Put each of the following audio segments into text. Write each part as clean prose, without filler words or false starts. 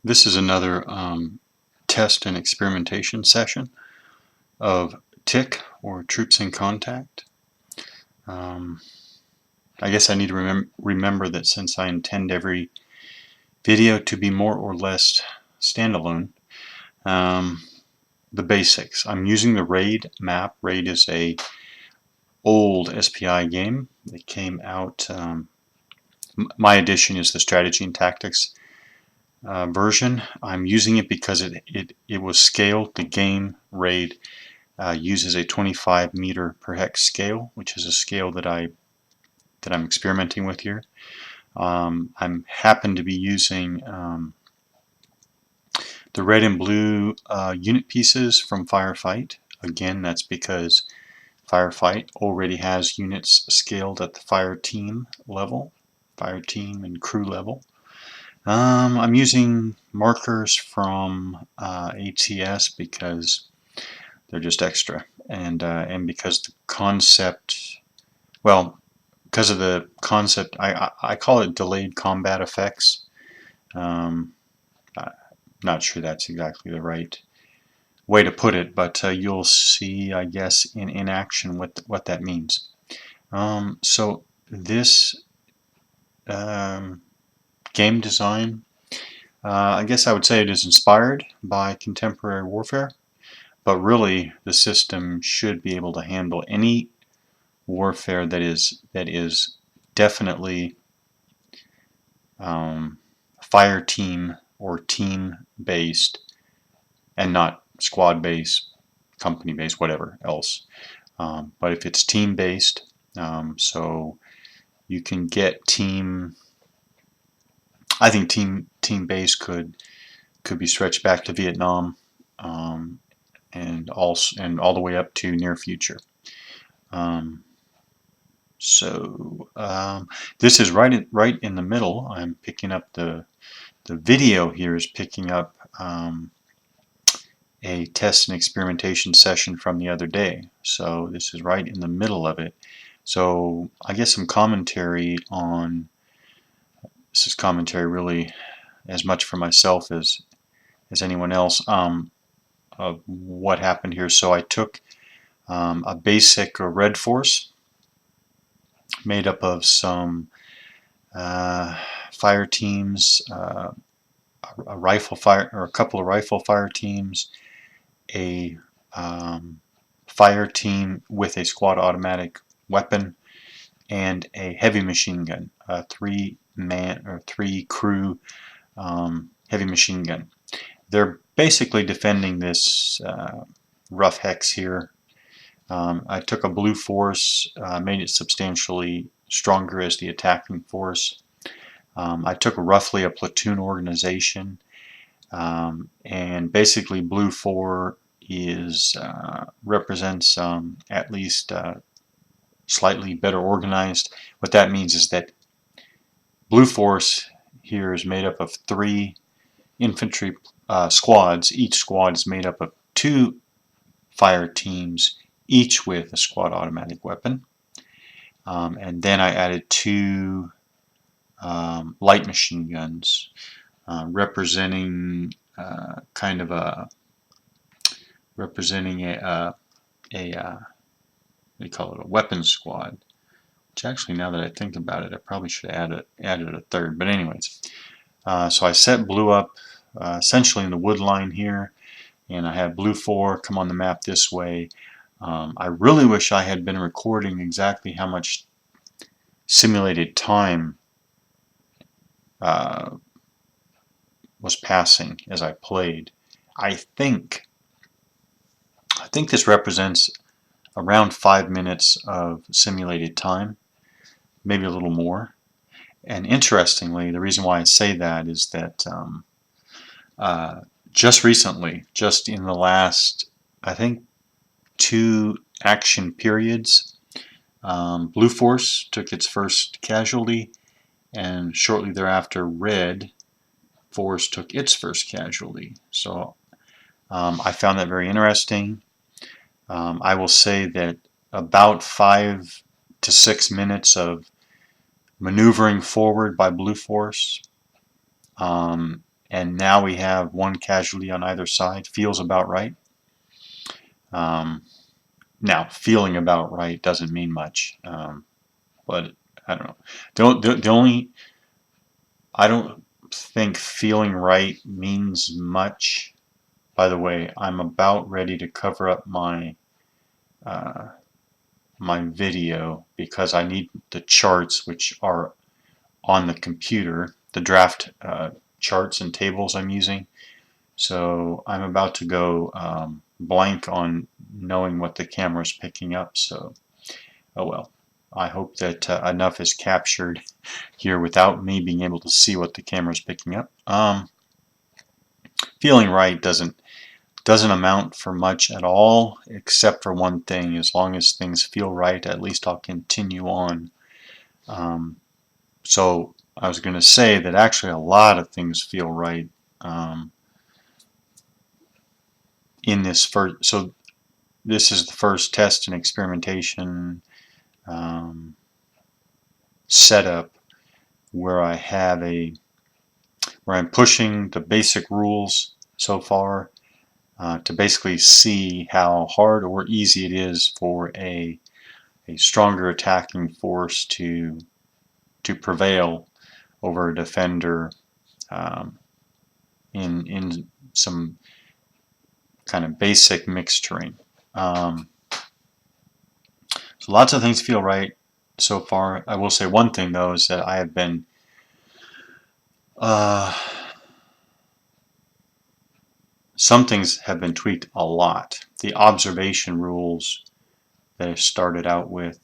This is another test and experimentation session of TIC, or Troops in Contact. Um, I guess I need to remember that since I intend every video to be more or less standalone, the basics. I'm using the RAID map. RAID is a old SPI game that came out. My edition is the Strategy and Tactics version. I'm using it because it was scaled. The game RAID uses a 25 meter per hex scale, which is a scale that I'm experimenting with here. I'm happen to be using the red and blue unit pieces from Firefight. Again, that's because Firefight already has units scaled at the fire team level, fire team and crew level. I'm using markers from ATS because they're just extra, and because the concept, well, because of the concept, I call it delayed combat effects. I'm not sure that's exactly the right way to put it, but you'll see, I guess, in action what that means. So this game design, I guess I would say it is inspired by contemporary warfare, but really the system should be able to handle any warfare that is definitely fire team or team based, and not squad based, company based, whatever else. But if it's team based, so you can get team. I think team based could be stretched back to Vietnam, and all the way up to near future. This is right in the middle. I'm picking up the video here is picking up a test and experimentation session from the other day. So this is right in the middle of it. So I guess some commentary on, this is commentary really as much for myself as anyone else, of what happened here. So I took a basic red force made up of some fire teams, a rifle fire, or a couple of rifle fire teams, a fire team with a squad automatic weapon, and a heavy machine gun, a three crew heavy machine gun. They're basically defending this rough hex here. I took a blue force, made it substantially stronger as the attacking force. I took roughly a platoon organization, and basically blue 4 is represents at least slightly better organized. What that means is that blue force here is made up of 3 infantry squads. Each squad is made up of 2 fire teams, each with a squad automatic weapon. And then I added 2 light machine guns, representing kind of a what do you call it, a weapons squad. Which actually, now that I think about it, I probably should have added a 3rd. But anyways, so I set blue up essentially in the wood line here, and I have blue 4 come on the map this way. I really wish I had been recording exactly how much simulated time was passing as I played. I think this represents around 5 minutes of simulated time, maybe a little more. And interestingly, the reason why I say that is that just recently, just in the last, I think, 2 action periods, Blue Force took its first casualty, and shortly thereafter Red Force took its first casualty. So I found that very interesting. I will say that about 5 to 6 minutes of maneuvering forward by Blue Force, and now we have one casualty on either side. Feels about right. Now, feeling about right doesn't mean much, but I don't know. The only, I don't think feeling right means much. By the way, I'm about ready to cover up my my video because I need the charts, which are on the computer, the draft charts and tables I'm using. So I'm about to go blank on knowing what the camera is picking up. So, oh well. I hope that enough is captured here without me being able to see what the camera is picking up. Feeling right doesn't amount for much at all, except for one thing. As long as things feel right, at least I'll continue on. So I was going to say that actually a lot of things feel right in this first. So this is the first test and experimentation setup where I'm pushing the basic rules so far to basically see how hard or easy it is for a stronger attacking force to prevail over a defender in some kind of basic mixed terrain. So lots of things feel right so far. I will say one thing though is that I have been some things have been tweaked a lot. The observation rules that I started out with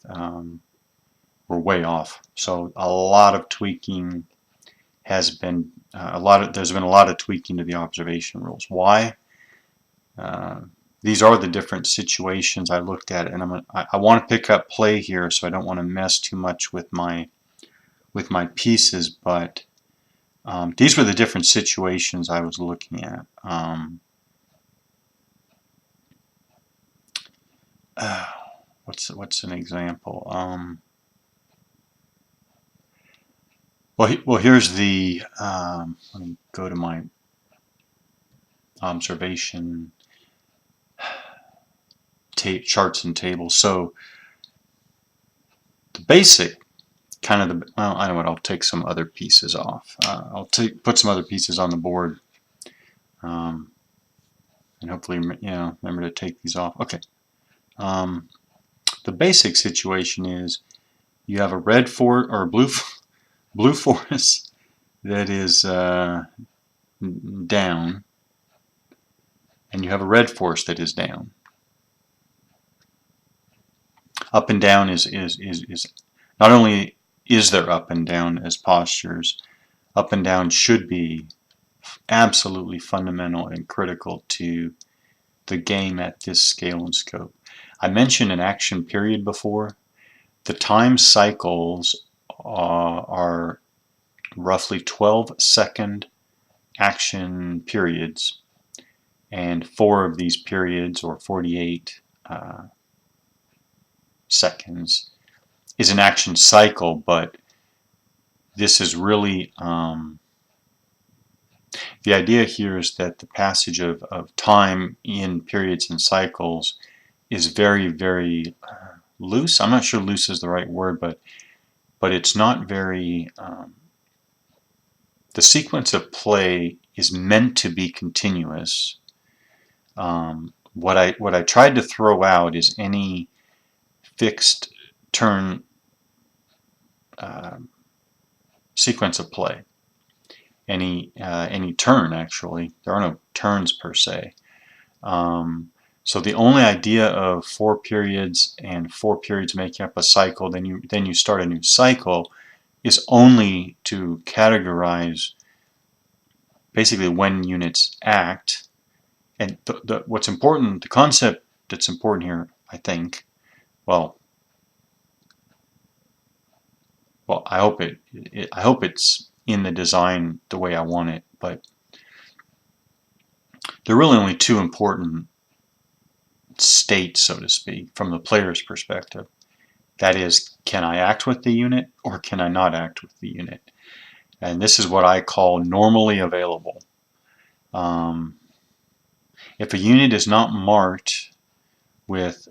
were way off. So a lot of tweaking has been there's been a lot of tweaking to the observation rules. Why? These are the different situations I looked at, and I want to pick up play here, so I don't want to mess too much with my pieces. But these were the different situations I was looking at. What's an example? Well, here's the. Let me go to my observation charts and tables. So the basic kind of well, I know what. I'll take some other pieces off. I'll put some other pieces on the board, and hopefully, remember to take these off. Okay. The basic situation is you have a red forest or a blue forest that is down, and you have a red forest that is down. Up and down is not only is there up and down as postures, up and down should be absolutely fundamental and critical to the game at this scale and scope. I mentioned an action period before. The time cycles are roughly 12-second action periods, and 4 of these periods, or 48 seconds, is an action cycle. But this is really the idea here is that the passage of time in periods and cycles is very, very loose. I'm not sure loose is the right word, but it's not very. The sequence of play is meant to be continuous. What I tried to throw out is any fixed turn sequence of play. Any turn, actually. There are no turns per se. So the only idea of 4 periods and 4 periods making up a cycle, then you start a new cycle, is only to categorize basically when units act. And what's important, the concept that's important here, I think, well, I hope it's in the design the way I want it, but there are really only 2 important states, so to speak, from the player's perspective. That is, can I act with the unit or can I not act with the unit? And this is what I call normally available. If a unit is not marked with,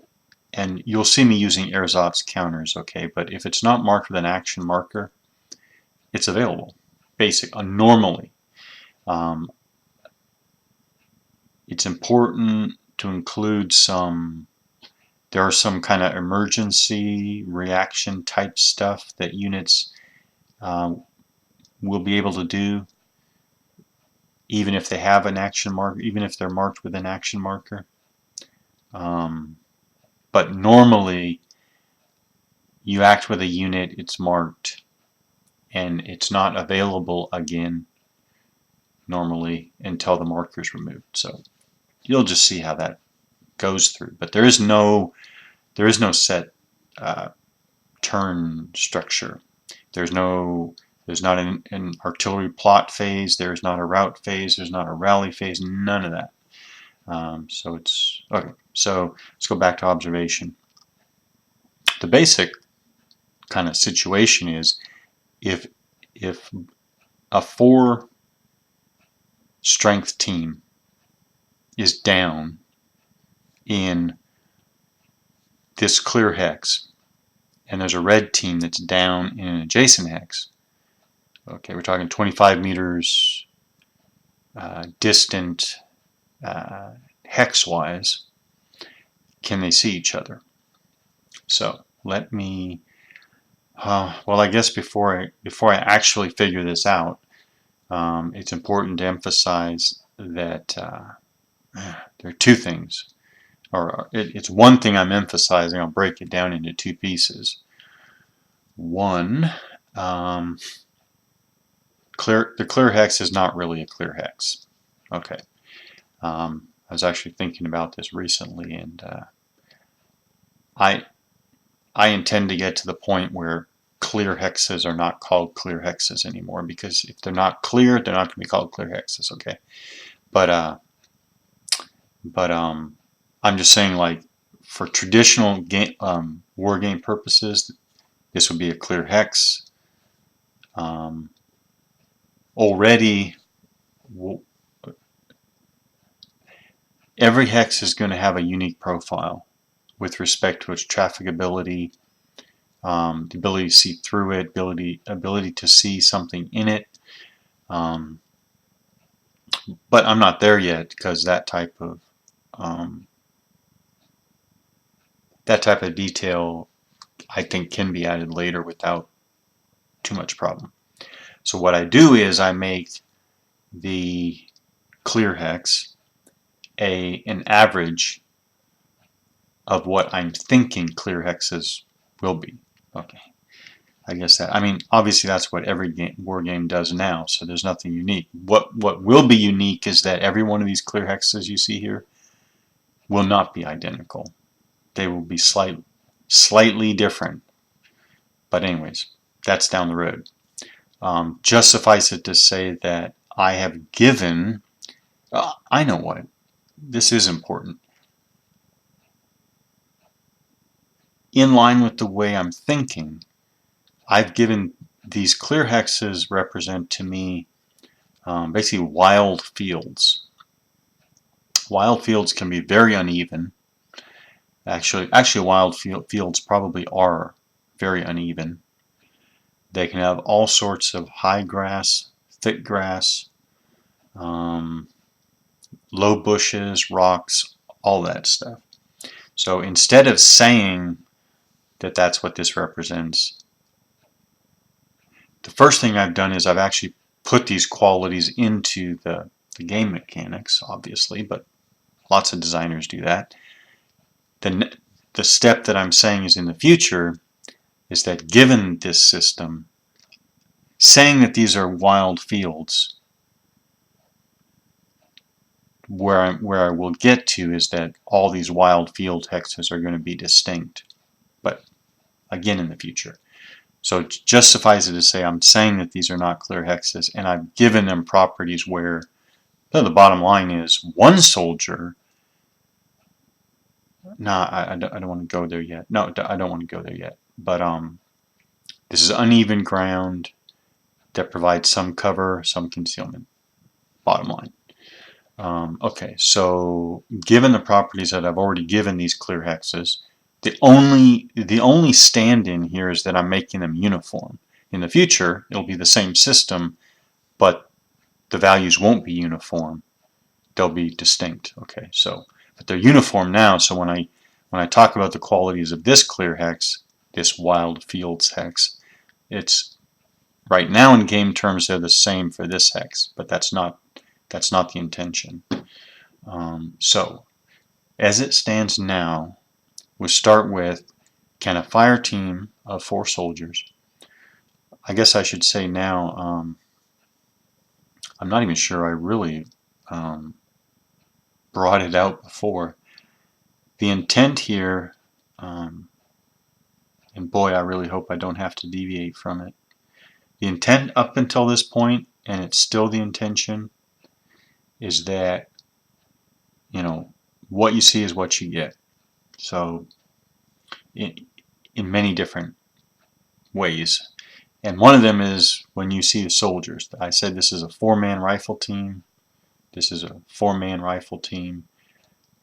and you'll see me using ersatz counters, okay, but if it's not marked with an action marker, it's available, normally. Um, it's important to include there are some kind of emergency reaction type stuff that units will be able to do even if they have an action marker, even if they're marked with an action marker. But normally you act with a unit, it's marked, and it's not available again normally until the marker is removed. So you'll just see how that goes through. But there is no set turn structure. There's not an artillery plot phase. There's not a route phase. There's not a rally phase. None of that. So it's okay. So let's go back to observation. The basic kind of situation is if a 4 strength team is down in this clear hex, and there's a red team that's down in an adjacent hex. Okay, we're talking 25 meters distant hex-wise. Can they see each other? So let me. Well, I guess before I actually figure this out, it's important to emphasize that there are two things, or it's one thing I'm emphasizing. I'll break it down into two pieces. One, the clear hex is not really a clear hex. Okay, I was actually thinking about this recently, and I intend to get to the point where clear hexes are not called clear hexes anymore, because if they're not clear, they're not going to be called clear hexes. Okay, but I'm just saying, like, for traditional war game purposes, this would be a clear hex. Already, every hex is going to have a unique profile with respect to its trafficability, the ability to see through it, ability to see something in it. But I'm not there yet, because that type of detail I think can be added later without too much problem. So what I do is I make the clear hex an average of what I'm thinking clear hexes will be. Okay, I guess that, I mean, obviously that's what every war game does now, so there's nothing unique. What will be unique is that every one of these clear hexes you see here will not be identical. They will be slightly different. But anyways, that's down the road. Just suffice it to say that I have given, I know what, this is important. In line with the way I'm thinking, I've given these clear hexes represent to me basically wild fields. Wild fields can be very uneven. Actually, wild fields probably are very uneven. They can have all sorts of high grass, thick grass, low bushes, rocks, all that stuff. So instead of saying that that's what this represents, the first thing I've done is I've actually put these qualities into the game mechanics, obviously, but lots of designers do that. The step that I'm saying is in the future is that given this system, saying that these are wild fields, where I will get to is that all these wild field hexes are going to be distinct, but again in the future. So it just suffices to say I'm saying that these are not clear hexes, and I've given them properties where the bottom line is one soldier. No, I don't want to go there yet. No, I don't want to go there yet. But this is uneven ground that provides some cover, some concealment. Bottom line. Okay, so given the properties that I've already given these clear hexes, the only stand-in here is that I'm making them uniform. In the future, it'll be the same system, but the values won't be uniform. They'll be distinct. Okay, so but they're uniform now. So when I talk about the qualities of this clear hex, this wild fields hex, it's right now in game terms they're the same for this hex, but that's not the intention. So as it stands now, we start with, can a fire team of 4 soldiers, I guess I should say now, I'm not even sure I really brought it out before. The intent here, and boy, I really hope I don't have to deviate from it. The intent up until this point, and it's still the intention, is that, you know, what you see is what you get. So in many different ways. And one of them is when you see the soldiers. I said this is a 4-man rifle team. This is a 4-man rifle team.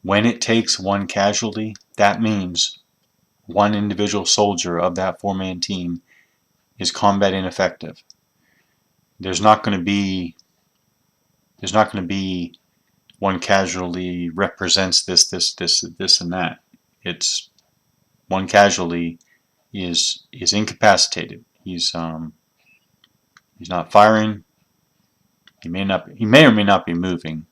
When it takes 1 casualty, that means 1 individual soldier of that 4-man team is combat ineffective. There's not going to be 1 casualty represents this, and that. It's 1 casualty is incapacitated. He's not firing. He may or may not be moving,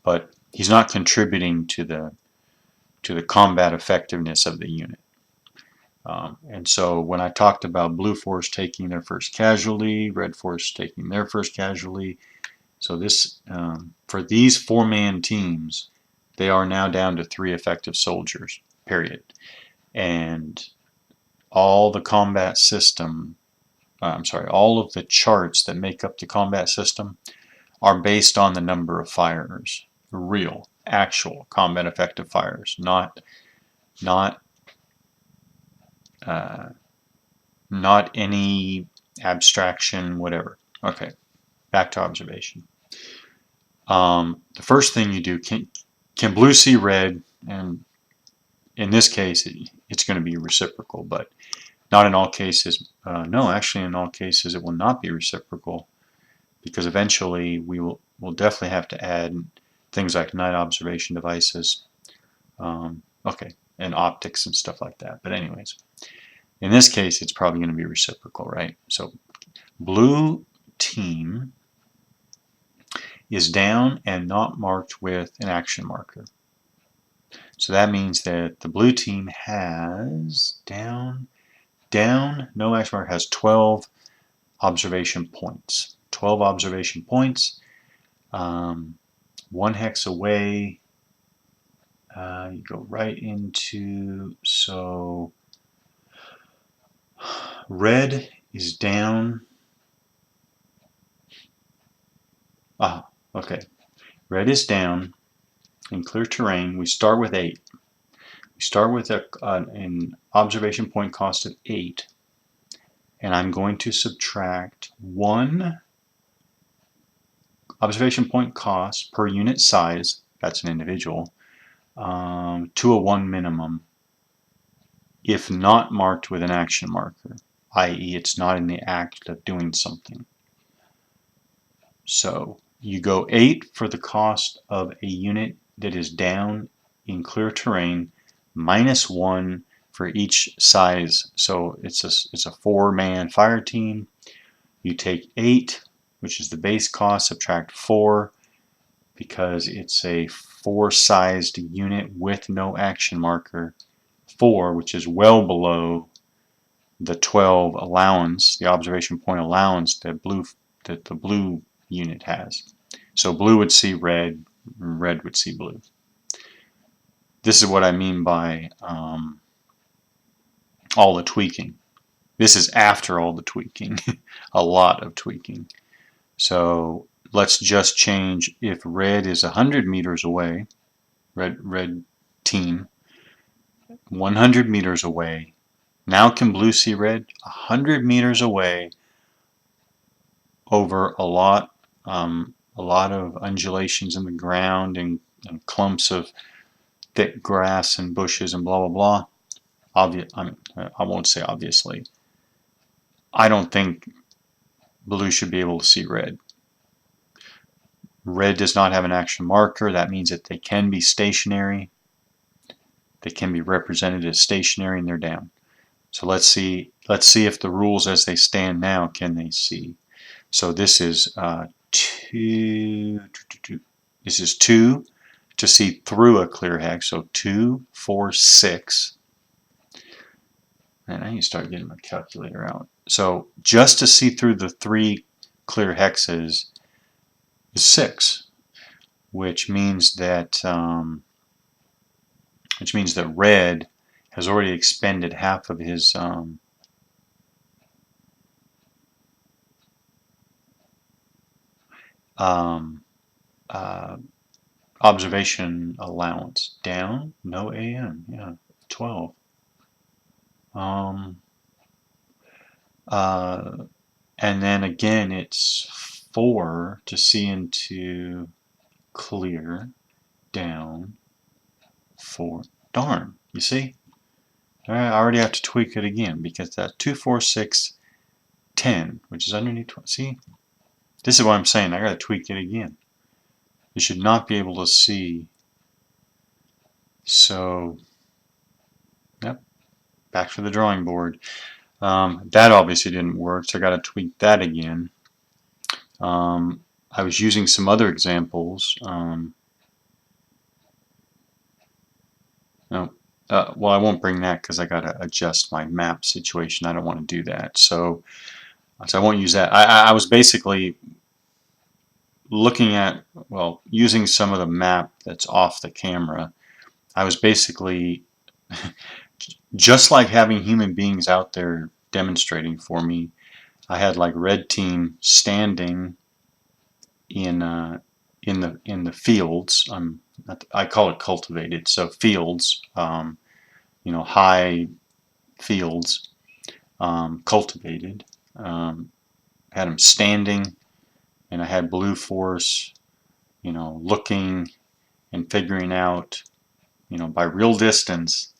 but he's not contributing to the combat effectiveness of the unit. And so when I talked about blue force taking their first casualty, red force taking their first casualty, so this for these 4-man teams, they are now down to 3 effective soldiers, period. And all the combat system, all of the charts that make up the combat system are based on the number of firers, real, actual combat effective firers, not any abstraction, whatever. Okay, back to observation. The first thing you do, can blue see red? And in this case, it's going to be reciprocal, but not in all cases. No, actually, in all cases, it will not be reciprocal, because eventually we'll definitely have to add things like night observation devices, okay, and optics and stuff like that. But anyways, in this case, it's probably going to be reciprocal, right? So blue team is down and not marked with an action marker. So that means that the blue team has down, no action marker, has 12 observation points. 12 observation points. 1 hex away. You go right into, so red is down. Okay. Red is down in clear terrain. We start with 8. We start with an observation point cost of 8. And I'm going to subtract 1 observation point cost per unit size, that's an individual, to a 1 minimum, if not marked with an action marker, i.e. it's not in the act of doing something. So you go 8 for the cost of a unit that is down in clear terrain, minus 1 for each size. So it's a 4-man fire team. You take 8, which is the base cost, subtract 4, because it's a 4-sized unit with no action marker. 4, which is well below the 12 allowance, the observation point allowance that the blue unit has. So blue would see red, red would see blue. This is what I mean by all the tweaking. This is after all the tweaking, a lot of tweaking. So let's just change, if red is 100 meters away, red team, 100 meters away. Now can blue see red? 100 meters away over a lot a lot of undulations in the ground and clumps of thick grass and bushes and blah blah blah. I won't say obviously. I don't think blue should be able to see red. Red does not have an action marker. That means that they can be stationary. They can be represented as stationary and they're down. So let's see if the rules as they stand now, can they see? So this is 2. This is 2 to see through a clear hex. So 2, 4, 6. And I need to start getting my calculator out. So just to see through the 3 clear hexes is 6, which means that red has already expended half of his observation allowance. Down, no AM, yeah, 12. And then again, it's 4 to see into clear, down, 4. Darn, you see? I already have to tweak it again because that's 2, 4, 6, 10, which is underneath 12. See? This is what I'm saying. I got to tweak it again. You should not be able to see. So, yep, back to the drawing board. That obviously didn't work, so I got to tweak that again. I was using some other examples. Well, I won't bring that because I got to adjust my map situation. I don't want to do that. So I won't use that. I was basically looking at, well, using some of the map that's off the camera. I was basically just like having human beings out there demonstrating for me. I had like red team standing in the fields. I call it cultivated, so fields, high fields, cultivated. Had them standing, and I had blue force, looking and figuring out, by real distance.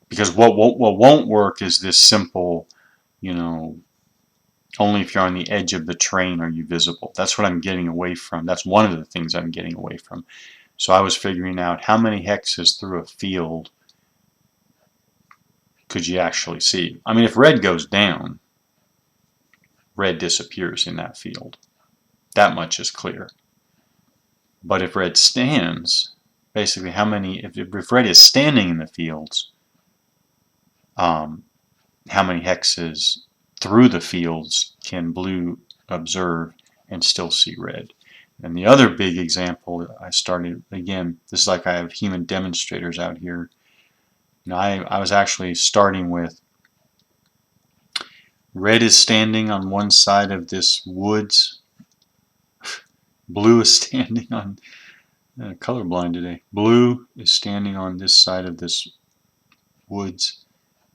Because what won't work is this simple, only if you're on the edge of the terrain are you visible. That's what I'm getting away from. That's one of the things I'm getting away from. So I was figuring out how many hexes through a field could you actually see. I mean, if red goes down, red disappears in that field. That much is clear. But if red stands, basically if red is standing in the fields, how many hexes through the fields can blue observe and still see red? And the other big example I started, again, this is like I have human demonstrators out here. I was actually starting with red is standing on one side of this woods. Blue is standing on, colorblind today. Blue is standing on this side of this woods.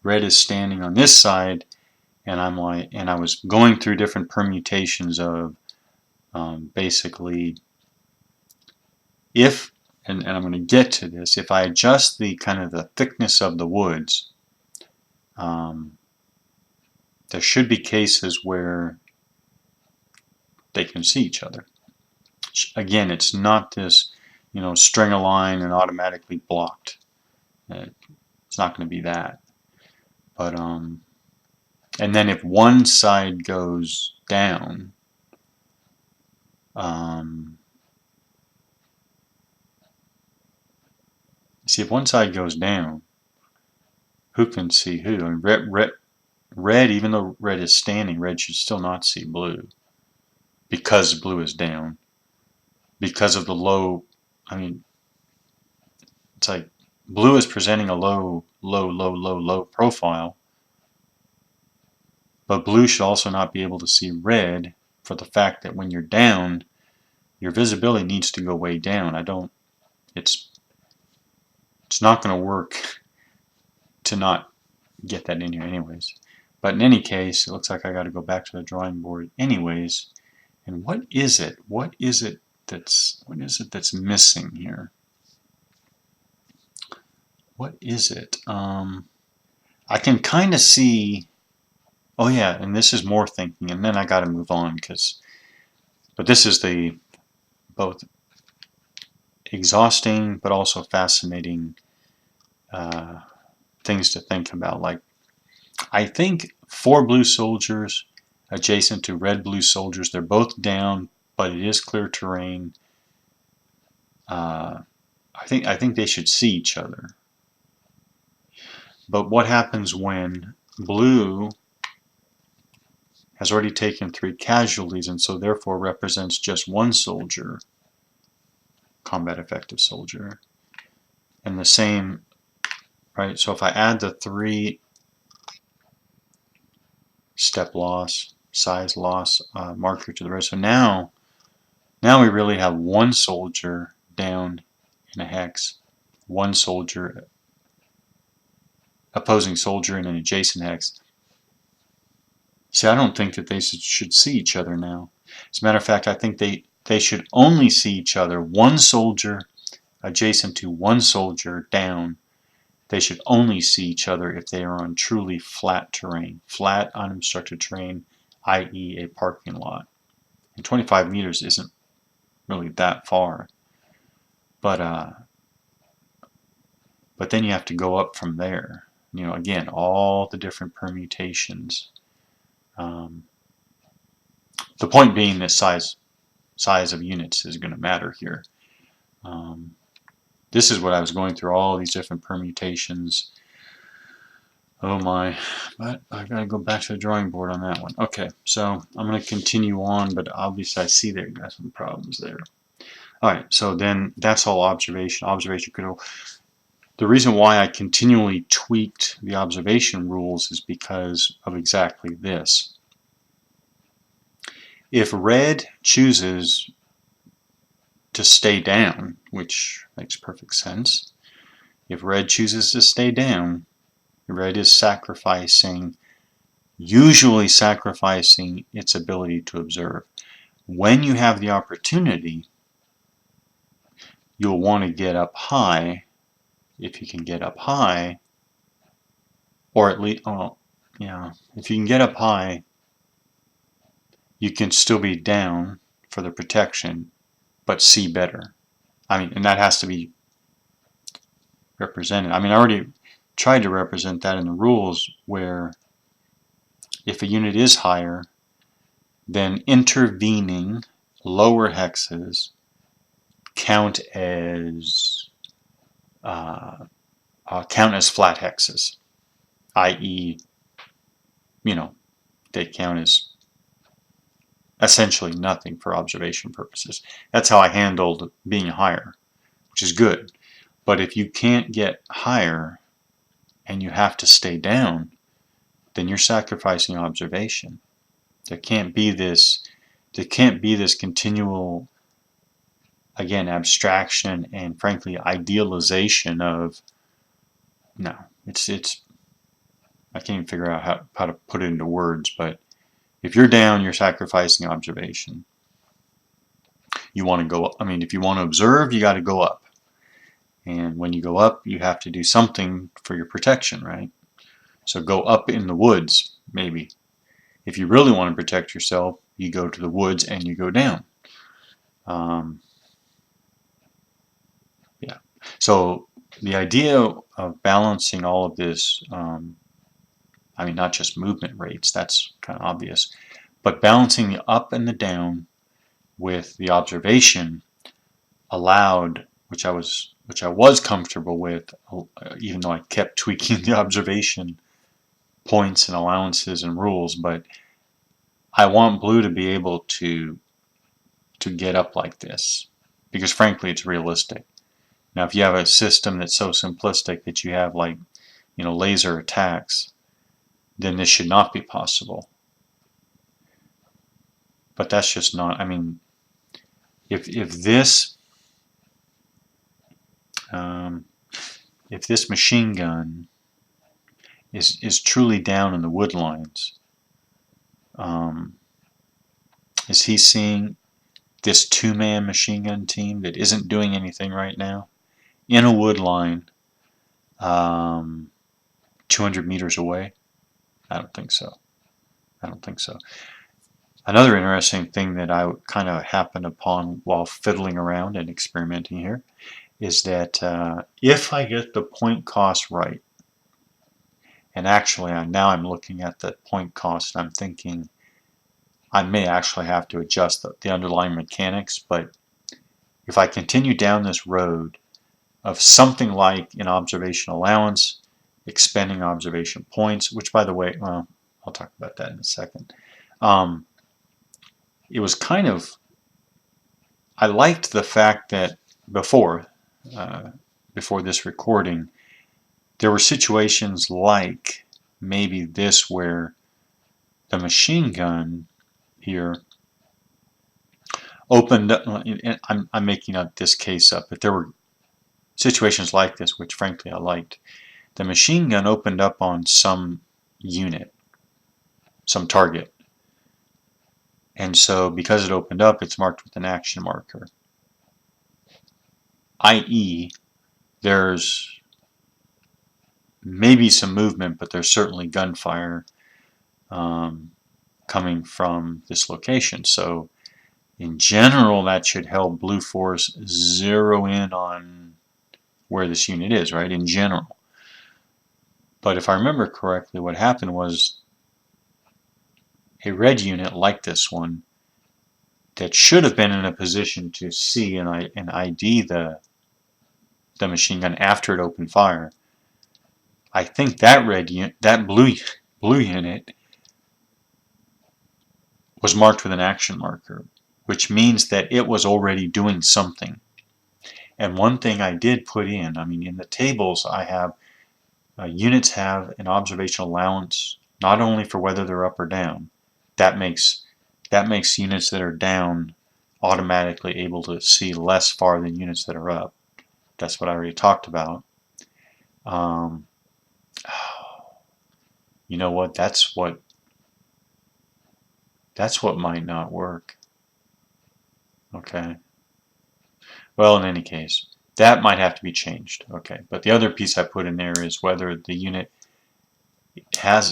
Red is standing on this side. And I was going through different permutations of basically if, and I'm going to get to this, if I adjust the kind of the thickness of the woods, there should be cases where they can see each other. Again, it's not this, string a line and automatically blocked. It's not going to be that. But and then if one side goes down, see, if one side goes down, who can see who? I mean, red, even though red is standing, red should still not see blue because blue is down. Because of the low, I mean, it's like blue is presenting a low profile. But blue should also not be able to see red for the fact that when you're down, your visibility needs to go way down. It's not going to work to not get that in here anyways. But in any case, it looks like I got to go back to the drawing board anyways And what is it? What is it that's missing here? What is it? I can kind of see. Oh yeah, and this is more thinking, and then I got to move on but this is the both exhausting but also fascinating things to think about. Like, I think 4 blue soldiers adjacent to red-blue soldiers. They're both down, but it is clear terrain. I think they should see each other. But what happens when blue has already taken 3 casualties and so therefore represents just 1 soldier, combat effective soldier, and the same, right? So if I add the 3 step loss, size loss marker to the rest, so now we really have 1 soldier down in a hex, 1 soldier, opposing soldier in an adjacent hex. See, I don't think that they should see each other now. As a matter of fact, I think they should only see each other. 1 soldier adjacent to 1 soldier down. They should only see each other if they are on truly flat terrain, flat unobstructed terrain, i.e. a parking lot. And 25 meters isn't really that far. But then you have to go up from there. You know, again, all the different permutations. The point being that size of units is going to matter here. This is what I was going through, all these different permutations. Oh my, but I gotta go back to the drawing board on that one. Okay, so I'm going to continue on, but obviously I see there got some problems there. Alright, so then that's all observation. Observation control. The reason why I continually tweaked the observation rules is because of exactly this. If red chooses to stay down, which makes perfect sense, if red chooses to stay down, red is usually sacrificing its ability to observe. When you have the opportunity, you'll want to get up high, if you can get up high, or at least, oh, yeah, if you can get up high, you can still be down for the protection, but see better. I mean, and that has to be represented. I mean, I already tried to represent that in the rules where if a unit is higher, then intervening lower hexes count as flat hexes, i.e., you know, they count as essentially nothing for observation purposes. That's how I handled being higher, which is good. But if you can't get higher and you have to stay down, then you're sacrificing observation. There can't be this continual, again, abstraction and frankly idealization of, no, it's I can't even figure out how to put it into words, but if you're down, you're sacrificing observation. You want to go up. I mean, if you want to observe, you got to go up. And when you go up, you have to do something for your protection, right? So go up in the woods, maybe. If you really want to protect yourself, you go to the woods and you go down. Yeah. So the idea of balancing all of this, I mean, not just movement rates, that's kind of obvious, but balancing the up and the down with the observation allowed, which I was comfortable with, even though I kept tweaking the observation points and allowances and rules, but I want blue to be able to get up like this, because frankly it's realistic. Now if you have a system that's so simplistic that you have, like, you know, laser attacks, then this should not be possible. But that's just not, I mean, if this machine gun is truly down in the wood lines, Is he seeing this two-man machine gun team that isn't doing anything right now in a wood line 200 meters away? I don't think so. I don't think so. Another interesting thing that I kind of happened upon while fiddling around and experimenting here is that if I get the point cost right, and actually now I'm looking at the point cost and I'm thinking I may actually have to adjust the underlying mechanics, but if I continue down this road of something like an observation allowance, expending observation points, which by the way, well, I'll talk about that in a second. It was kind of, I liked the fact that before this recording, there were situations like maybe this where the machine gun here opened up, I'm making up this case up, but there were situations like this which frankly I liked. The machine gun opened up on some unit, some target, and so because it opened up, it's marked with an action marker, i.e. there's maybe some movement, but there's certainly gunfire coming from this location. So in general, that should help Blue Force zero in on where this unit is, right, in general. But if I remember correctly, what happened was a red unit like this one that should have been in a position to see and ID the machine gun after it opened fire. I think that blue unit was marked with an action marker, which means that it was already doing something. And one thing I did put in, I mean, in the tables I have, units have an observation allowance not only for whether they're up or down. That makes units that are down automatically able to see less far than units that are up. That's what I already talked about. You know what? That's what might not work. Okay. Well, in any case, that might have to be changed. Okay. But the other piece I put in there is whether the unit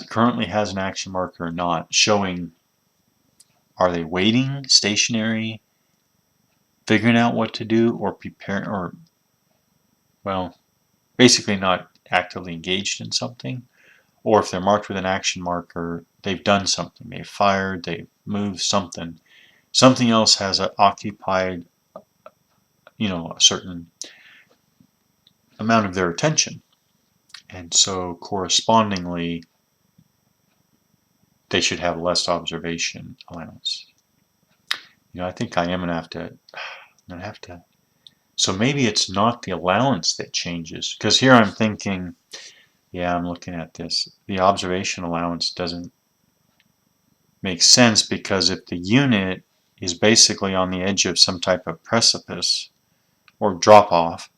currently has an action marker or not, showing are they waiting, stationary, figuring out what to do, or preparing, or, well, basically not actively engaged in something. Or if they're marked with an action marker, they've done something. They've fired, they've moved something. Something else has occupied, a certain amount of their attention. And so correspondingly, they should have less observation allowance. I think I am going to have to, so maybe it's not the allowance that changes. Because here I'm thinking, yeah, I'm looking at this. The observation allowance doesn't make sense because if the unit is basically on the edge of some type of precipice or drop off,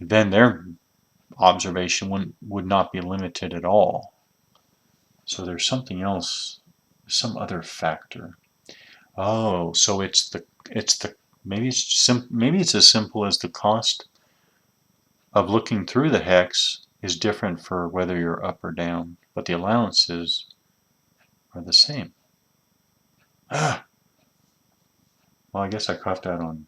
then their observation would not be limited at all. So there's something else, some other factor. Oh, so maybe it's as simple as the cost of looking through the hex is different for whether you're up or down, but the allowances are the same. Well, I guess I caught that on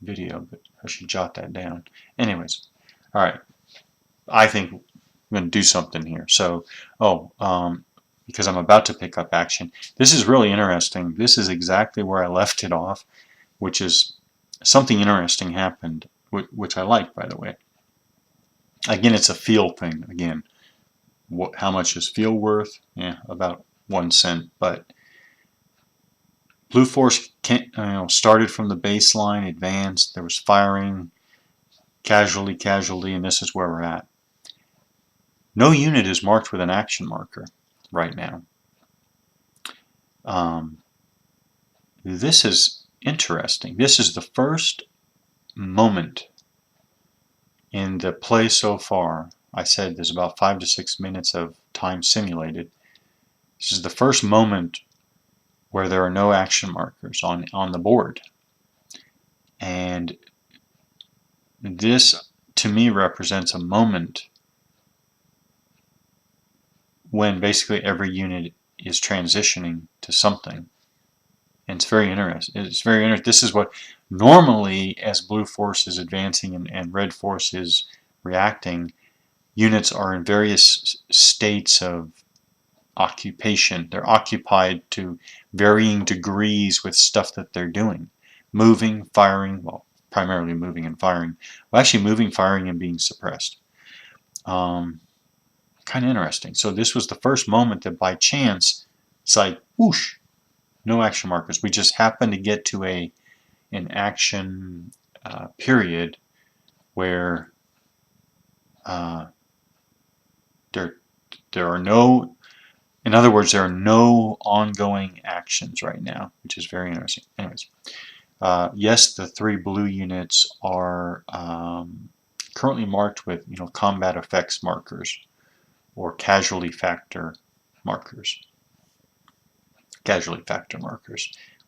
video, but I should jot that down. Anyways, all right. I think I'm going to do something here. So, because I'm about to pick up action. This is really interesting. This is exactly where I left it off, which is something interesting happened, which I like, by the way. Again, it's a feel thing. Again, how much is feel worth? Yeah, about 1 cent. But Blue Force started from the baseline, advanced. There was firing, casualty, and this is where we're at. No unit is marked with an action marker right now. This is interesting. This is the first moment in the play so far. I said there's about 5 to 6 minutes of time simulated. This is the first moment where there are no action markers on the board. And this, to me, represents a moment when basically every unit is transitioning to something. And it's very interesting. This is what normally, as blue force is advancing and red force is reacting, units are in various states of occupation. They're occupied to varying degrees with stuff that they're doing. Moving, firing, well, primarily moving and firing. Well, actually moving, firing, and being suppressed. Kind of interesting. So this was the first moment that by chance, it's like, whoosh, no action markers. We just happened to get to an action period where there are no, in other words, there are no ongoing actions right now, which is very interesting. Anyways, yes, the 3 blue units are currently marked with combat effects markers or casualty factor markers.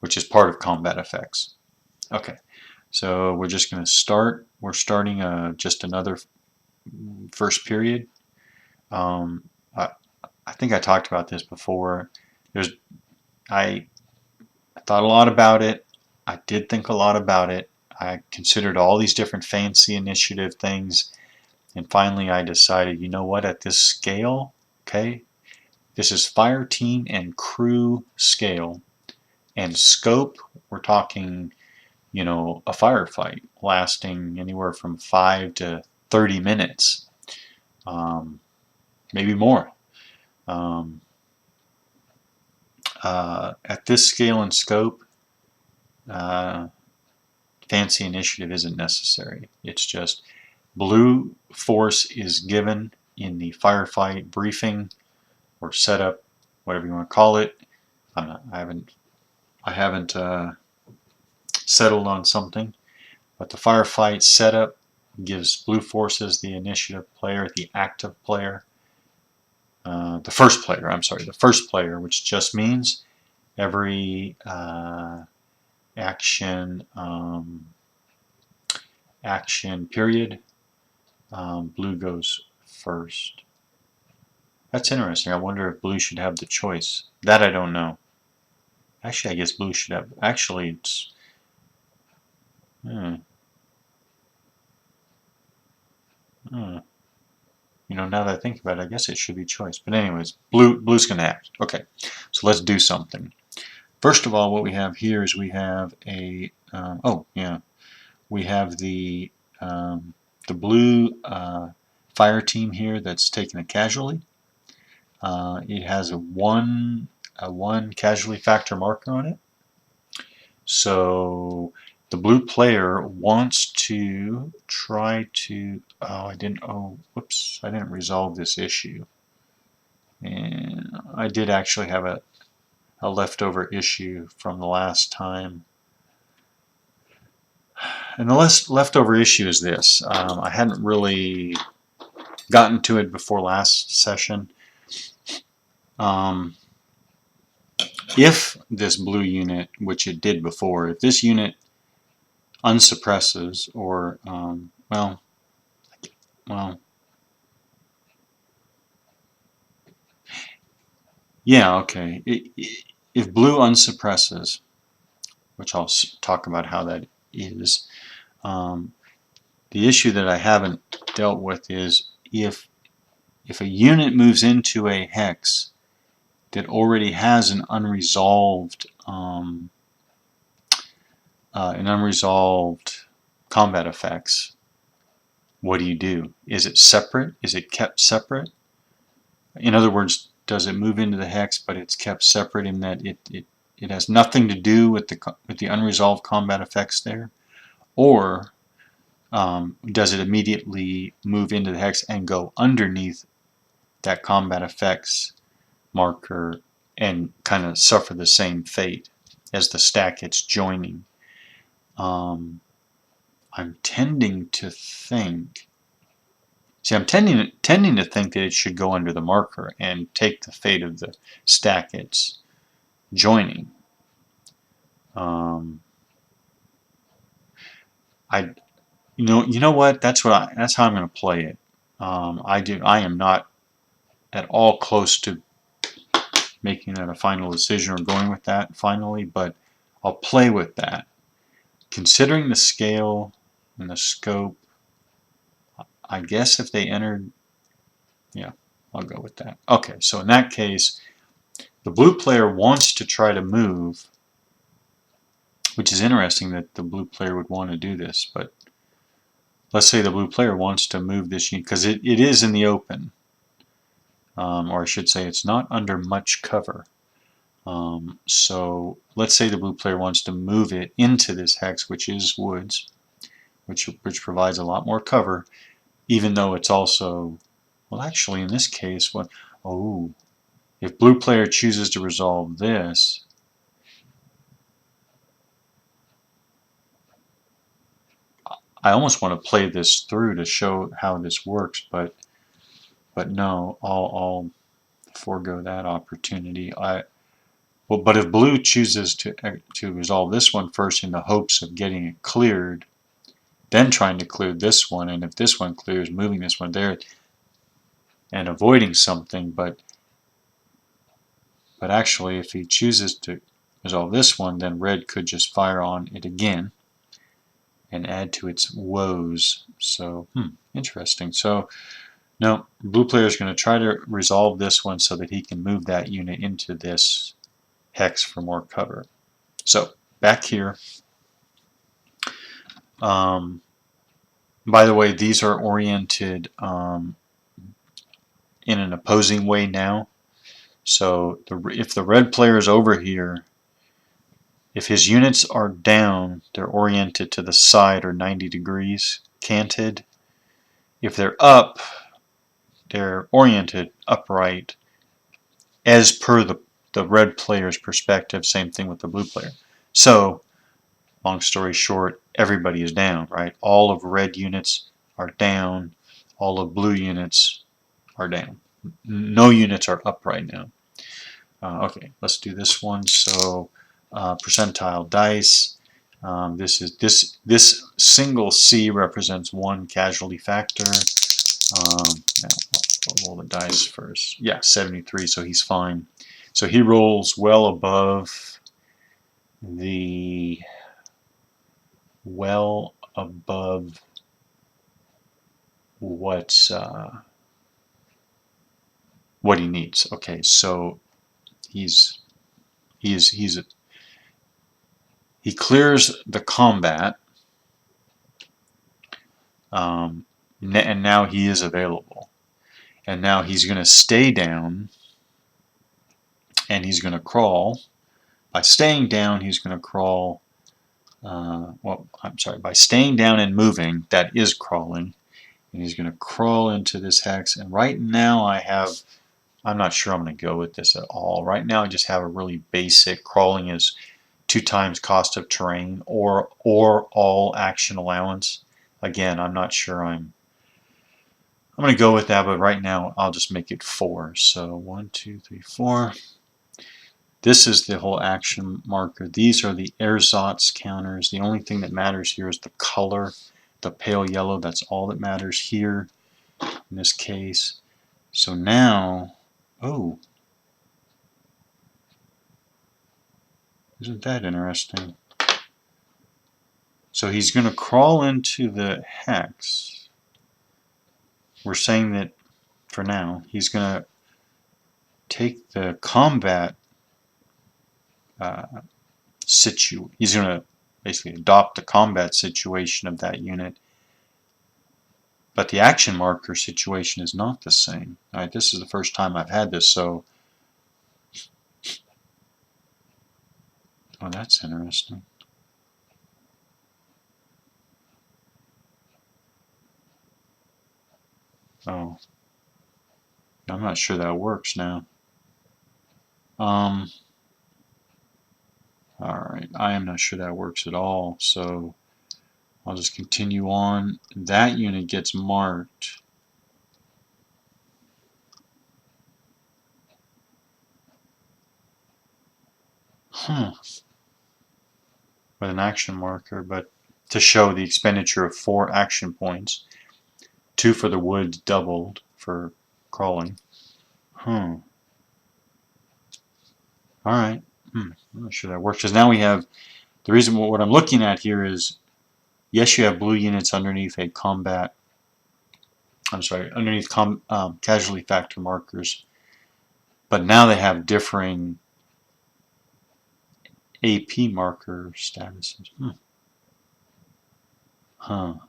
Which is part of combat effects. Okay, so we're just going to start. We're starting just another first period. I think I talked about this before. I thought a lot about it. I did think a lot about it. I considered all these different fancy initiative things, and finally I decided, you know what, at this scale, okay, this is fire team and crew scale, and scope, we're talking, a firefight lasting anywhere from 5 to 30 minutes, maybe more. At this scale and scope, fancy initiative isn't necessary. It's just blue force is given in the firefight briefing or setup, whatever you want to call it. I haven't settled on something, but the firefight setup gives blue forces the initiative player, the active player, the first player, which just means every action period, blue goes first. That's interesting. I wonder if blue should have the choice. That I don't know. Actually, I guess blue should have. Actually, it's. Now that I think about it, I guess it should be choice. But anyways, blue's going to act. Okay, so let's do something. First of all, what we have here is we have a. We have the blue fire team here that's taken a casualty. It has a one casualty factor marker on it. So the blue player wants to try to. I didn't resolve this issue. And I did actually have a leftover issue from the last time. And the leftover issue is this. I hadn't really gotten to it before last session. If this blue unit, which it did before, if this unit unsuppresses or, yeah, okay. If blue unsuppresses, which I'll talk about how that is, the issue that I haven't dealt with is if a unit moves into a hex that already has an unresolved combat effects, what do? Is it separate? Is it kept separate? In other words, does it move into the hex, but it's kept separate in that it has nothing to do with the unresolved combat effects there, or does it immediately move into the hex and go underneath that combat effects marker and kind of suffer the same fate as the stack it's joining? I'm tending to think See, I'm tending to think that it should go under the marker and take the fate of the stack it's joining. I you know what? That's how I'm going to play it. I am not at all close to making that a final decision or going with that finally, but I'll play with that. Considering the scale and the scope, I guess if they entered, yeah, I'll go with that. Okay, so in that case, the blue player wants to try to move, which is interesting that the blue player would want to do this, but let's say the blue player wants to move this unit, because it is in the open, or I should say it's not under much cover. So let's say the blue player wants to move it into this hex, which is woods, which provides a lot more cover, even though it's also, well, actually in this case, if blue player chooses to resolve this, I almost want to play this through to show how this works, but no, I'll forego that opportunity. But if blue chooses to resolve this one first in the hopes of getting it cleared, then trying to clear this one, and if this one clears, moving this one there and avoiding something, but actually if he chooses to resolve this one, then red could just fire on it again and add to its woes. So, interesting. So, no, blue player is going to try to resolve this one so that he can move that unit into this hex for more cover. So, back here. By the way, these are oriented in an opposing way now. So if the red player is over here, if his units are down, they're oriented to the side or 90 degrees canted. If they're up, they're oriented upright as per the red player's perspective. Same thing with the blue player. So, long story short, everybody is down, right? All of red units are down. All of blue units are down. No units are up right now. Okay, let's do this one. So percentile dice. This single C represents one casualty factor. Now I'll roll the dice first. Yeah, 73. So he's fine. So he rolls well above what he needs. Okay, so he clears the combat, and now he is available. And now he's going to stay down, and he's going to crawl. By staying down, he's going to crawl. By staying down and moving, that is crawling. And he's going to crawl into this hex. And right now I'm not sure I'm going to go with this at all. Right now I just have a really basic crawling is 2 times cost of terrain or all action allowance. Again, I'm not sure I'm going to go with that, but right now I'll just make it 4. So 1, 2, 3, 4. This is the whole action marker. These are the ersatz counters. The only thing that matters here is the color, the pale yellow. That's all that matters here in this case. So now, isn't that interesting? So he's going to crawl into the hex. We're saying that for now, he's going to take the combat he's going to basically adopt the combat situation of that unit, but the action marker situation is not the same. All right, this is the first time I've had this, so that's interesting. I'm not sure that works now. Alright, I am not sure that works at all, so I'll just continue on. That unit gets marked. with an action marker, but to show the expenditure of 4 action points, 2 for the woods doubled for crawling. All right. I'm not sure that works, because now we have, the reason what I'm looking at here is, yes, you have blue units underneath a combat, underneath casualty factor markers, but now they have differing AP marker statuses. All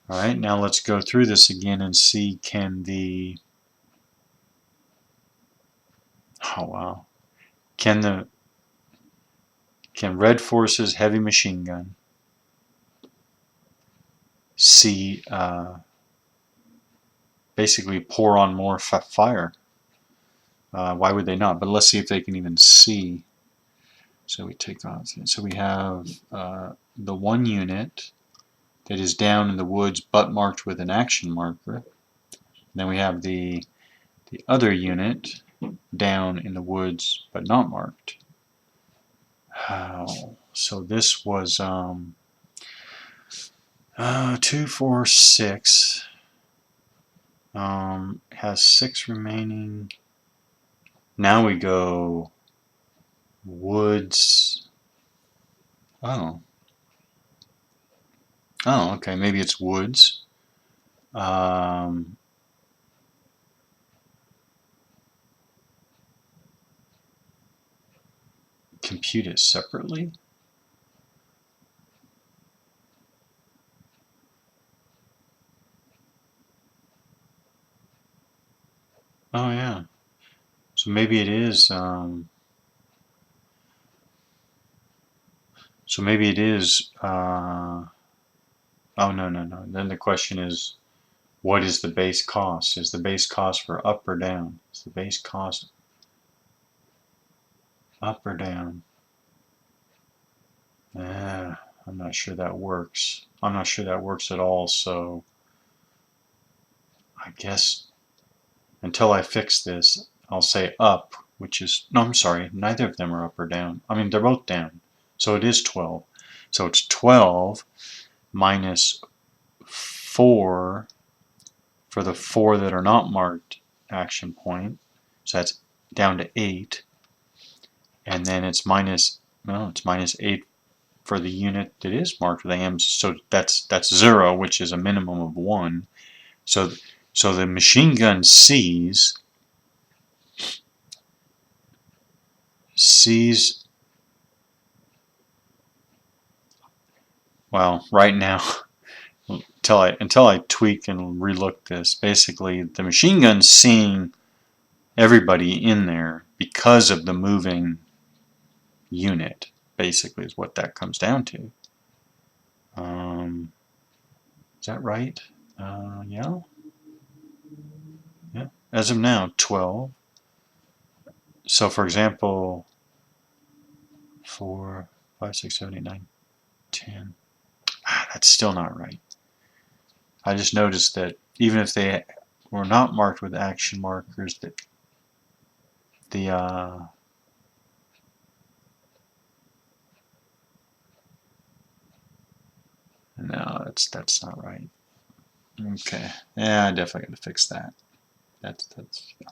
right, now let's go through this again and see, can the, oh wow, can Red Force's heavy machine gun see basically pour on more fire? Why would they not? But let's see if they can even see. So we take off. So we have the one unit that is down in the woods but marked with an action marker. Then we have the other unit down in the woods but not marked. So this was 2, 4, 6. Has 6 remaining. Now we go woods. Oh, okay. Maybe it's woods. Compute it separately. Oh yeah. So maybe it is. So maybe it is. Oh no. Then the question is, what is the base cost? Is the base cost for up or down? Is the base cost up or down? I'm not sure that works. I'm not sure that works at all. So I guess until I fix this, I'll say up, which is, no, I'm sorry, neither of them are up or down. I mean, they're both down. So it is 12. So it's 12 minus 4 for the 4 that are not marked action point. So that's down to 8. And then it's minus 8 for the unit that is marked with AM. So that's 0, which is a minimum of 1. So the machine gun sees well, right now, until I tweak and relook this, basically the machine gun's seeing everybody in there because of the moving unit, basically, is what that comes down to. Is that right? Yeah. As of now, 12. So for example, 4, 5, 6, 7, 8, 9, 10. That's still not right. I just noticed that even if they were not marked with action markers, that the no, that's not right. Okay, yeah, I definitely got to fix that. That's yeah.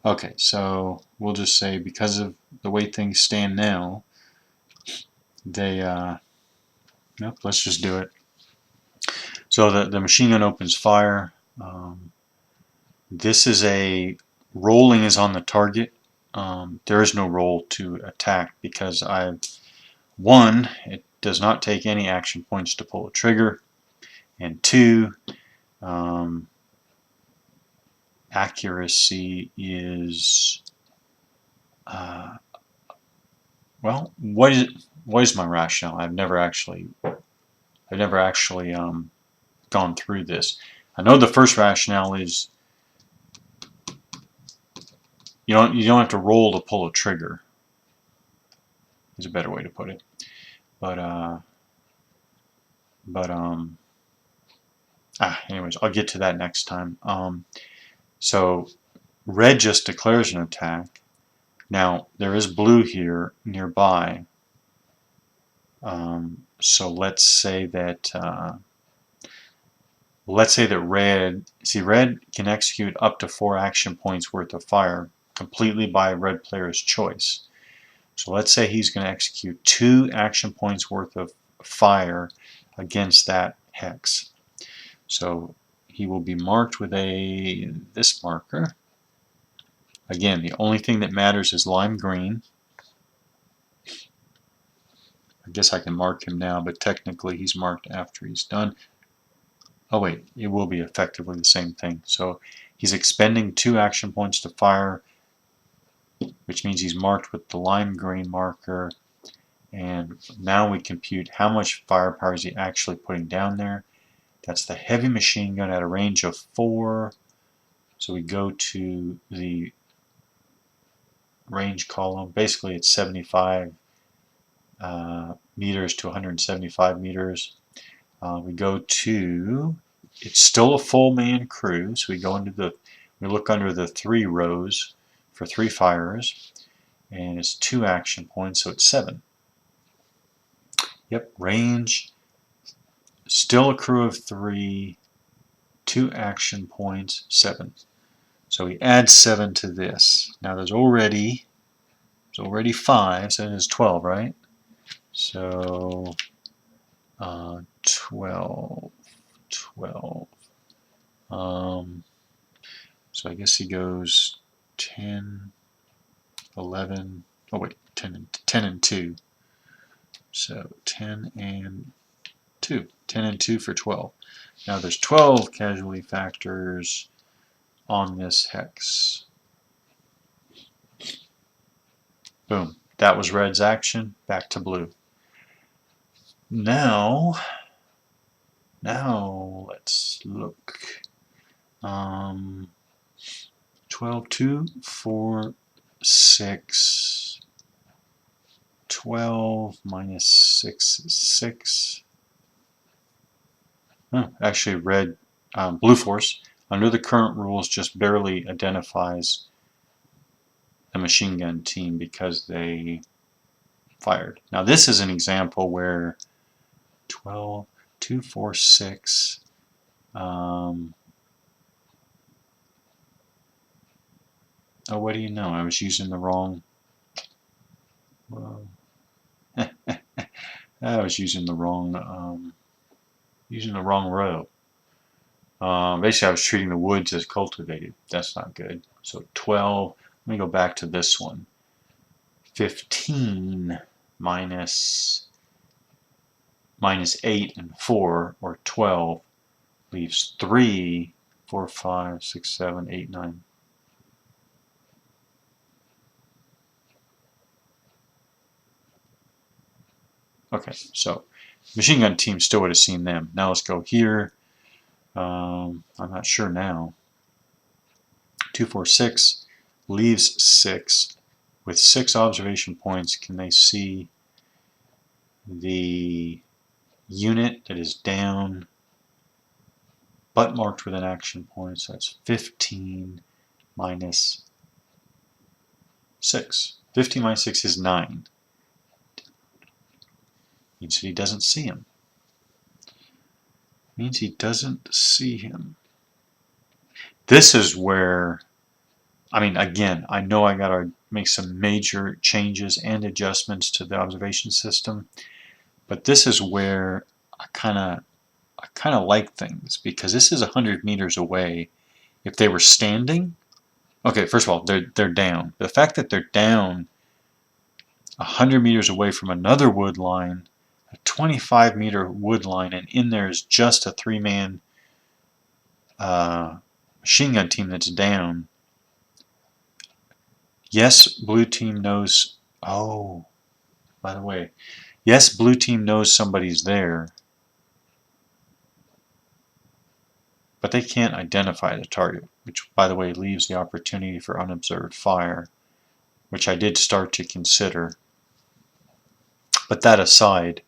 Okay. So we'll just say, because of the way things stand now, they nope. Let's just do it. So the machine gun opens fire. This is a rolling is on the target. There is no roll to attack because it does not take any action points to pull a trigger, and 2, accuracy is well, what is my rationale? I've never actually gone through this. I know the first rationale is you don't have to roll to pull a trigger. Is a better way to put it. But anyways, I'll get to that next time. So red just declares an attack. Now, there is blue here nearby. So let's say that red, see, red can execute up to 4 action points worth of fire completely by red player's choice. So let's say he's going to execute 2 action points worth of fire against that hex. So he will be marked with this marker. Again, the only thing that matters is lime green. I guess I can mark him now, but technically he's marked after he's done. Oh wait, it will be effectively the same thing. So he's expending 2 action points to fire, which means he's marked with the lime green marker. And now we compute how much firepower is he actually putting down there. That's the heavy machine gun at a range of 4. So we go to the range column. Basically it's 75 meters to 175 meters. We go to, it's still a full man crew, so we look under the 3 rows for 3 firers, and it's 2 action points, so it's 7. Yep, range, still a crew of 3, 2 action points, 7. So we add 7 to this. Now there's already 5, so there's 12, right? So 12. So I guess he goes 10, 11, oh wait, 10 and 2. So 10 and 2. 10 and 2 for 12. Now there's 12 casualty factors on this hex. Boom. That was red's action. Back to blue. Now let's look. 12, 2, 4, 6. 12 minus 6 is 6. Oh, actually, blue force, under the current rules, just barely identifies the machine gun team because they fired. Now, this is an example where 12, 2, 4, 6. Oh, what do you know? I was using the wrong. I was using the wrong row. Basically, I was treating the woods as cultivated. That's not good. So 12. Let me go back to this one. 15 minus 8 and 4, or 12, leaves 3, 4, 5, 6, 7, 8, 9. Okay, so machine gun team still would have seen them. Now let's go here. I'm not sure now. 2, 4, 6 leaves 6. With 6 observation points, can they see the unit that is down but marked with an action point? So that's 15 minus 6. 15 minus 6 is 9. Means that he doesn't see him. Means he doesn't see him. This is where, I mean, again, I know I gotta make some major changes and adjustments to the observation system, but this is where I kind of like things, because this is 100 meters away. If they were standing, okay, first of all, they're down. The fact that they're down 100 meters away from another wood line, a 25-meter wood line, and in there is just a 3-man machine gun team that's down. Yes, blue team knows. Oh, by the way, yes, blue team knows somebody's there, but they can't identify the target, which, by the way, leaves the opportunity for unobserved fire, which I did start to consider. But that aside,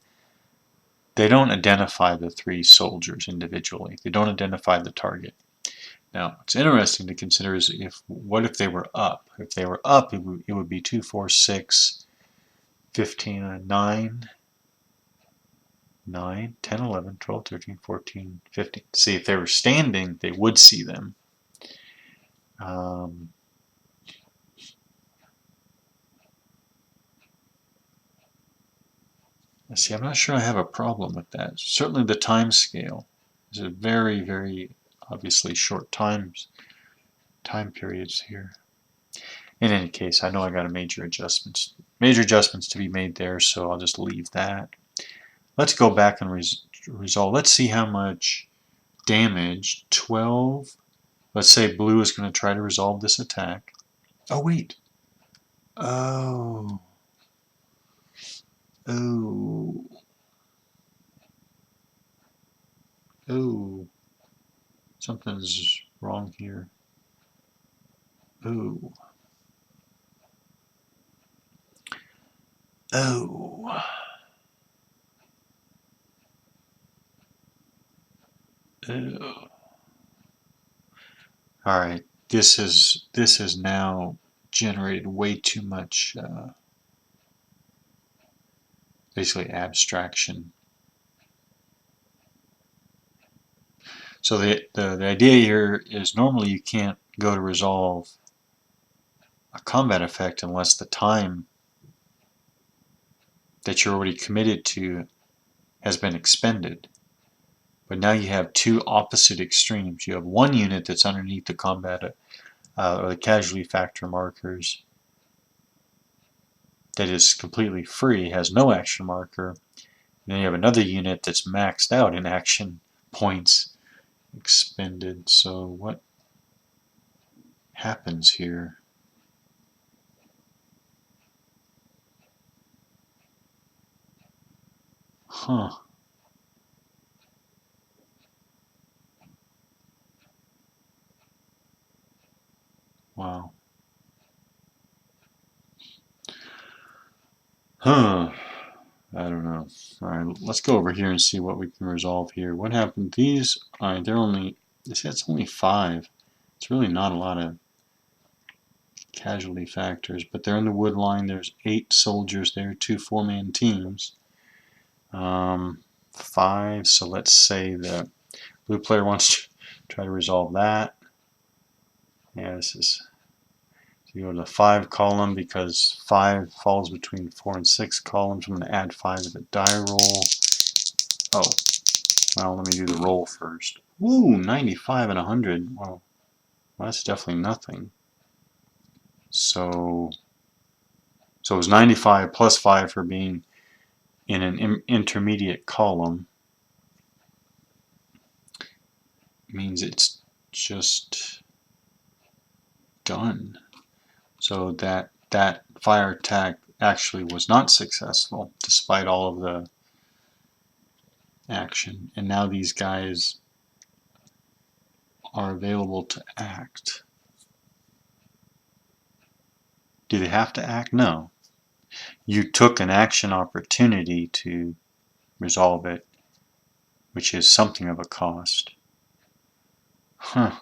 they don't identify the 3 soldiers individually. They don't identify the target. Now, what's interesting to consider is what if they were up? If they were up, it would be 2, 4, 6, 15, 9, 9, 10, 11, 12, 13, 14, 15. See, if they were standing, they would see them. See, I'm not sure I have a problem with that. Certainly the time scale is a very, very obviously short time periods here. In any case, I know I got a major adjustments to be made there, so I'll just leave that. Let's go back and resolve. Let's see how much damage. 12. Let's say blue is going to try to resolve this attack. Oh, wait. Oh. Oh. Oh. Something's wrong here. Oh. Oh. Oh. All right. This has now generated way too much basically abstraction. So the idea here is normally you can't go to resolve a combat effect unless the time that you're already committed to has been expended. But now you have two opposite extremes. You have one unit that's underneath the combat or the casualty factor markers that is completely free, has no action marker. And then you have another unit that's maxed out in action points expended. So what happens here? Huh. Wow. Huh. I don't know. Alright, let's go over here and see what we can resolve here. What happened? These, alright, they're only, that's only 5. It's really not a lot of casualty factors, but they're in the wood line. There's 8 soldiers there, 2 4-man teams. 5, so let's say the blue player wants to try to resolve that. Yeah, this is, so you go to the 5 column because 5 falls between 4 and 6 columns. I'm going to add 5 to the die roll. Oh, well, let me do the roll first. Woo, 95 and 100. Well, that's definitely nothing. So it was 95 plus 5 for being in an intermediate column. Means it's just done. So that fire attack actually was not successful despite all of the action. And now these guys are available to act. Do they have to act? No. You took an action opportunity to resolve it, which is something of a cost. Huh.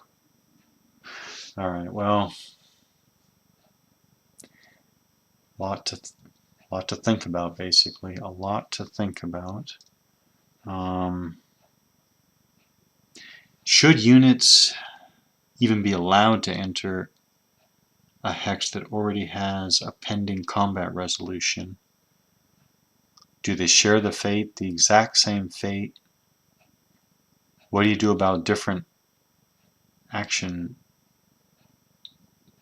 Alright, well, a lot to think about, basically. A lot to think about. Should units even be allowed to enter a hex that already has a pending combat resolution? Do they share the fate, the exact same fate? What do you do about different action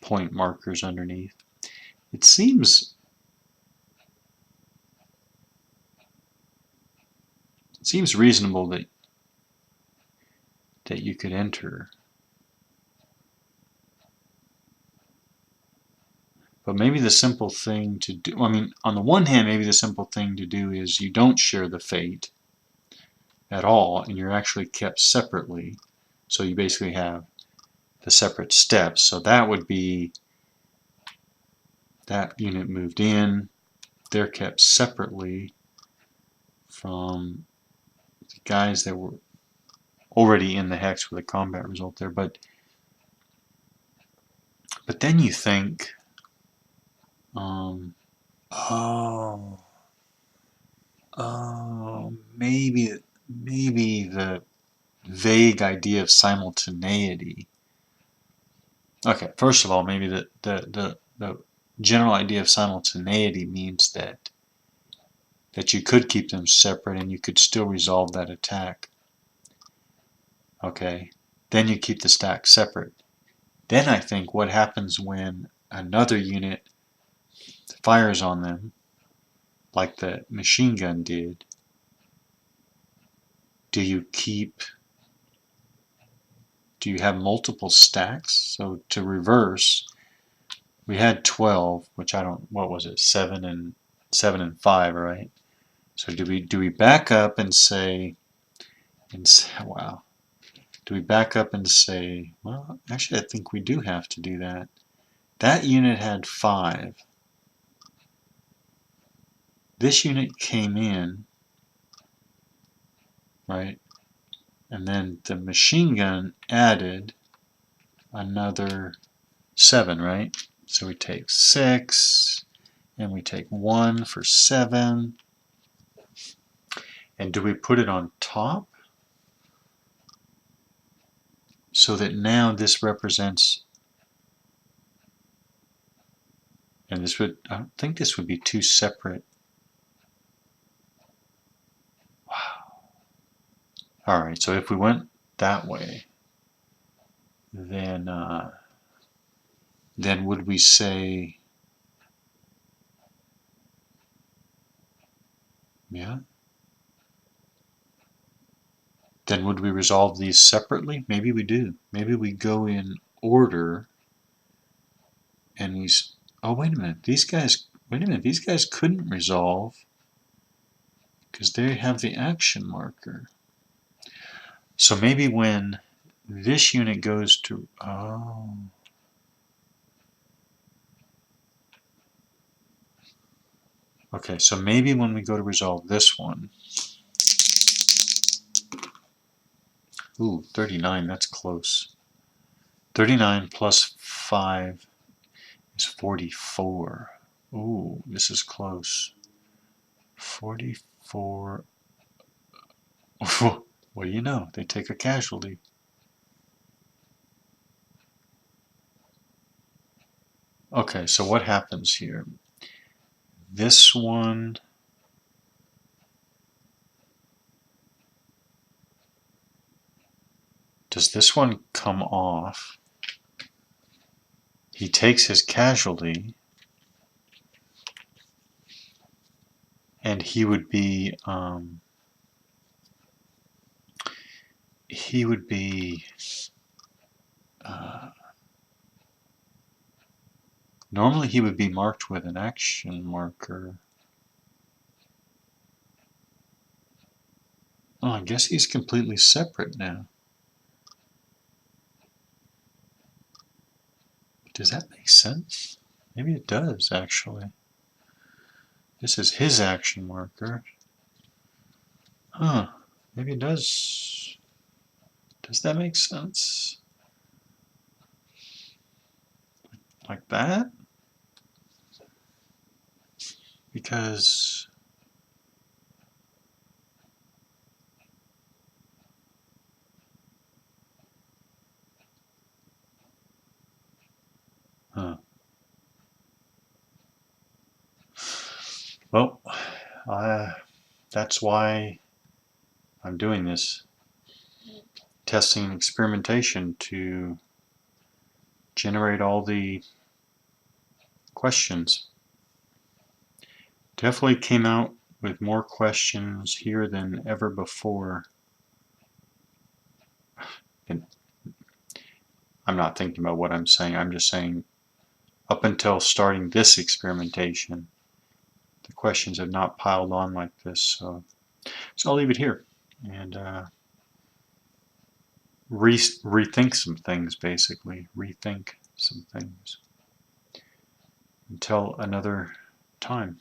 point markers underneath? It seems reasonable that you could enter. But maybe the simple thing to do, I mean, on the one hand, maybe the simple thing to do is you don't share the fate at all, and you're actually kept separately. So you basically have the separate steps. So that would be that unit moved in, they're kept separately from the guys that were already in the hex with a combat result there. But But then you think, oh, maybe the vague idea of simultaneity. Okay, first of all, maybe the general idea of simultaneity means that you could keep them separate and you could still resolve that attack. Okay, then you keep the stack separate. Then I think what happens when another unit fires on them, like the machine gun did, do you have multiple stacks? So to reverse, we had 12, which I don't, what was it, 7 and 5, right? So do we back up and say, wow, do we back up and say, well, actually I think we do have to do that. That unit had 5. This unit came in, right? And then the machine gun added another 7, right? So we take 6, and we take 1 for 7. And do we put it on top? So that now this represents, and this would, I don't think this would be 2 separate. Wow. Alright, so if we went that way, then would we say, yeah? Then would we resolve these separately? Maybe we do. Maybe we go in order and we, oh wait a minute, these guys couldn't resolve because they have the action marker. So maybe when this unit goes to, oh. Okay, so maybe when we go to resolve this one, ooh, 39, that's close. 39 plus 5 is 44. Ooh, this is close. 44. What do you know? They take a casualty. Okay, so what happens here? This one, does this one come off? He takes his casualty, and he would be normally he would be marked with an action marker. Oh, I guess he's completely separate now. Does that make sense? Maybe it does, actually. This is his action marker. Huh. Maybe it does. Does that make sense? Like that? Because well, that's why I'm doing this. Testing and experimentation to generate all the questions. Definitely came out with more questions here than ever before. And I'm not thinking about what I'm saying. I'm just saying up until starting this experimentation, the questions have not piled on like this. So I'll leave it here and rethink some things, basically. Rethink some things. Until another time.